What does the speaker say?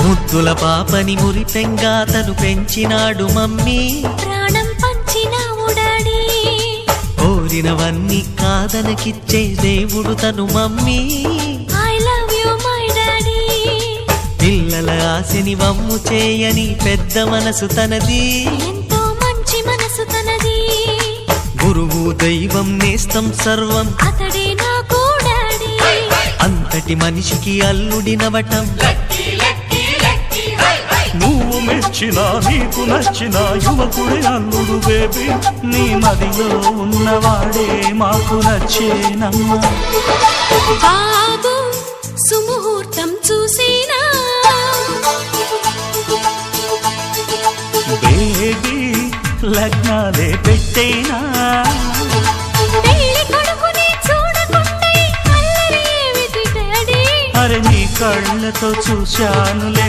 ముద్దుల పాపని మురిపెంగా తను పెంచినాడు మమ్మీ, ప్రాణం పంచినావు డాడీ. కోరినవన్నీ కాదనకిచ్చే దేవుడు తను mummy. I love you my daddy. పిల్లల ఆశని వమ్ము చేయని పెద్ద మనసు తనది, ఎంతో మంచి మనసు తనది. గురువు దైవం నేస్తం సర్వం అతడే నాకు డాడీ. అంతటి మనిషికి అల్లుడినవటం. నువ్వు మెచ్చిన నీకు నచ్చిన యువకుడే అల్లుడు బేబీ, నీ మదిలో ఉన్నవాడే మాకు నచ్చేనమ్మా. బాబు సుముహూర్తం చూసినా, బేబీ లగ్నాలే పెట్టేనా. పెళ్లి కొడుకుని చూడకుంటే అల్లరి ఏమిటి డాడీ. అరే నీ కళ్ళతో చూశానులే